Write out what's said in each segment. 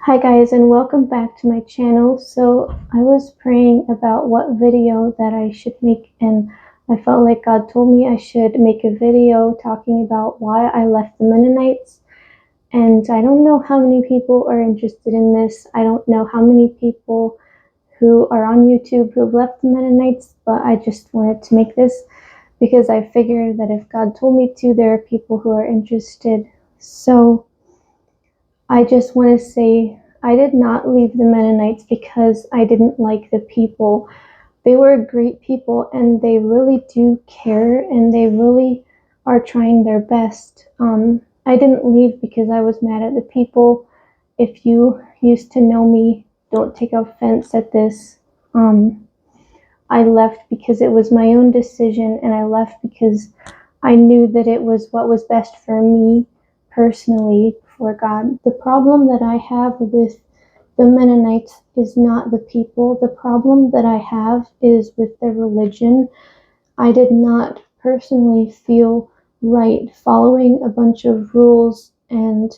Hi guys, and welcome back to my channel. So I was praying about what video that I should make, and I felt like God told me I should make a video talking about why I left the Mennonites. And I don't know how many people are interested in this. I don't know how many people who are on YouTube who have left the Mennonites, but I just wanted to make this because I figured that if God told me to, there are people who are interested. So I just want to say I did not leave the Mennonites because I didn't like the people. They were great people and they really do care and they really are trying their best. I didn't leave because I was mad at the people. If you used to know me, don't take offense at this. I left because it was my own decision, and I left because I knew that it was what was best for me personally, for God. The problem that I have with the Mennonites is not the people. The problem that I have is with their religion. I did not personally feel right following a bunch of rules and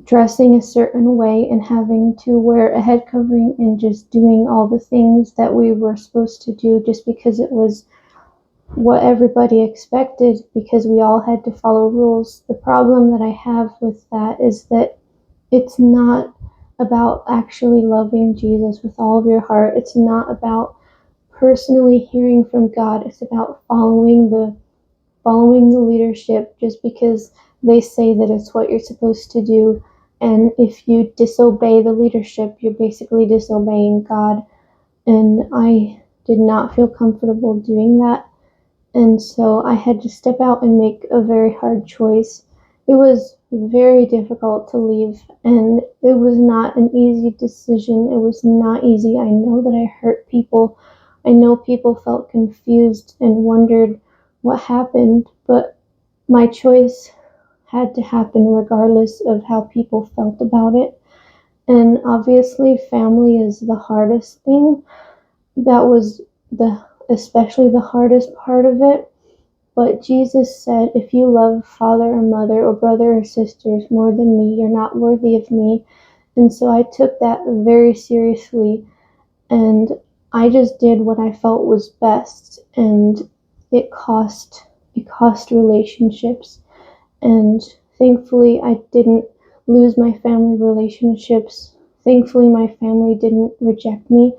dressing a certain way and having to wear a head covering and just doing all the things that we were supposed to do just because it was what everybody expected, because we all had to follow rules. The problem that I have with that is that it's not about actually loving Jesus with all of your heart. It's not about personally hearing from God. It's about following the leadership just because they say that it's what you're supposed to do. And if you disobey the leadership, you're basically disobeying God. And I did not feel comfortable doing that. And so I had to step out and make a very hard choice. It was very difficult to leave, and it was not an easy decision. It was not easy. I know that I hurt people. I know people felt confused and wondered what happened, but my choice had to happen regardless of how people felt about it. And obviously, family is the hardest thing. That was especially the hardest part of it. But Jesus said, if you love father or mother or brother or sisters more than me, you're not worthy of me. And so I took that very seriously, and I just did what I felt was best, and it cost relationships. And thankfully I didn't lose my family relationships. Thankfully my family didn't reject me,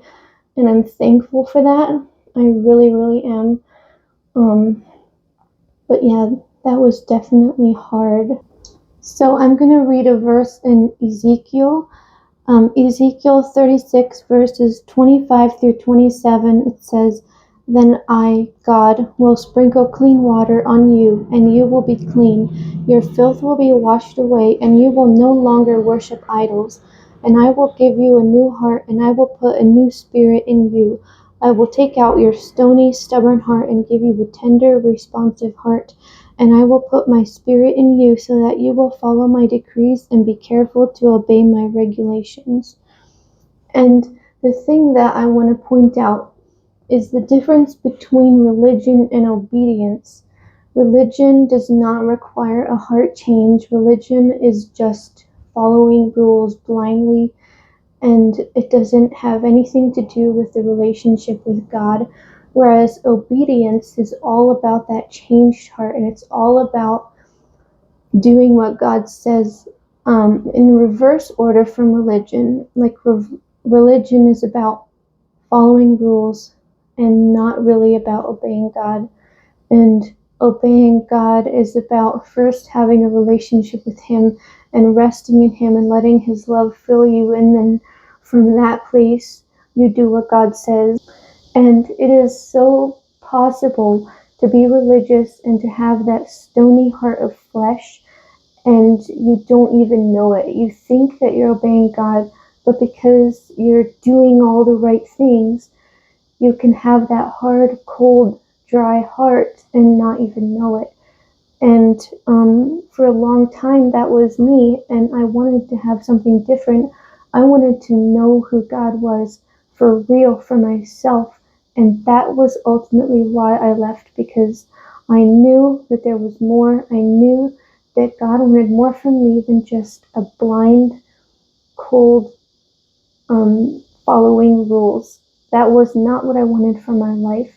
and I'm thankful for that. I really, really am. But yeah, that was definitely hard. So I'm going to read a verse in Ezekiel. Ezekiel 36 verses 25 through 27. It says, "Then I, God, will sprinkle clean water on you, and you will be clean. Your filth will be washed away, and you will no longer worship idols. And I will give you a new heart, and I will put a new spirit in you. I will take out your stony, stubborn heart and give you a tender, responsive heart. And I will put my spirit in you so that you will follow my decrees and be careful to obey my regulations." And the thing that I want to point out is the difference between religion and obedience. Religion does not require a heart change. Religion is just following rules blindly, and it doesn't have anything to do with the relationship with God. Whereas obedience is all about that changed heart, and it's all about doing what God says, in reverse order from religion. Like religion is about following rules and not really about obeying God. And obeying God is about first having a relationship with Him and resting in Him and letting His love fill you. And then from that place, you do what God says. And it is so possible to be religious and to have that stony heart of flesh, and you don't even know it. You think that you're obeying God, but because you're doing all the right things, you can have that hard, cold, dry heart and not even know it. And for a long time, that was me, and I wanted to have something different. I wanted to know who God was for real, for myself, and that was ultimately why I left, because I knew that there was more. I knew that God wanted more from me than just a blind, cold following rules. That was not what I wanted for my life.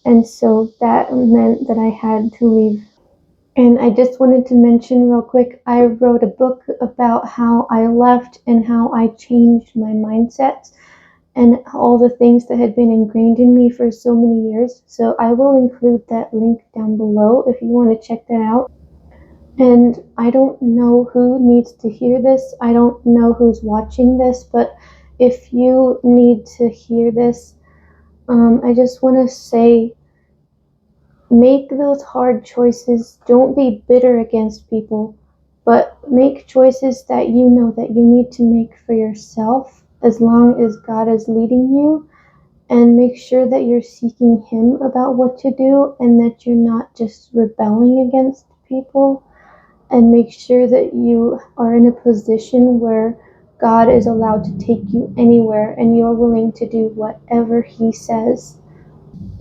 And so that meant that I had to leave. And I just wanted to mention real quick, I wrote a book about how I left and how I changed my mindset and all the things that had been ingrained in me for so many years. So I will include that link down below if you want to check that out. And I don't know who needs to hear this. I don't know who's watching this, but if you need to hear this, I just want to say, make those hard choices. Don't be bitter against people, but make choices that you know that you need to make for yourself as long as God is leading you, and make sure that you're seeking Him about what to do and that you're not just rebelling against people, and make sure that you are in a position where God is allowed to take you anywhere and you're willing to do whatever He says.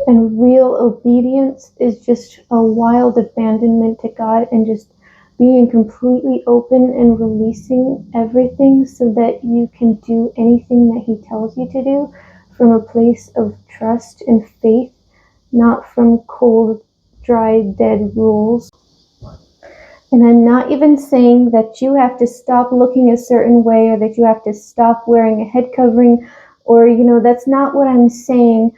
And real obedience is just a wild abandonment to God and just being completely open and releasing everything so that you can do anything that He tells you to do from a place of trust and faith, not from cold, dry, dead rules. And I'm not even saying that you have to stop looking a certain way or that you have to stop wearing a head covering, or, that's not what I'm saying.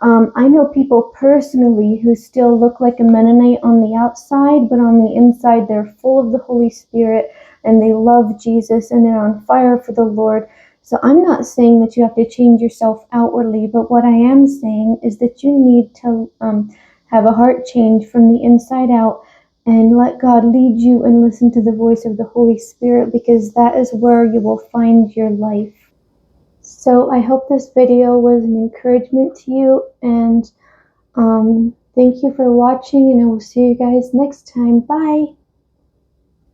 I know people personally who still look like a Mennonite on the outside, but on the inside they're full of the Holy Spirit and they love Jesus and they're on fire for the Lord. So I'm not saying that you have to change yourself outwardly, but what I am saying is that you need to have a heart change from the inside out and let God lead you and listen to the voice of the Holy Spirit, because that is where you will find your life. So I hope this video was an encouragement to you, and thank you for watching, and I will see you guys next time. Bye!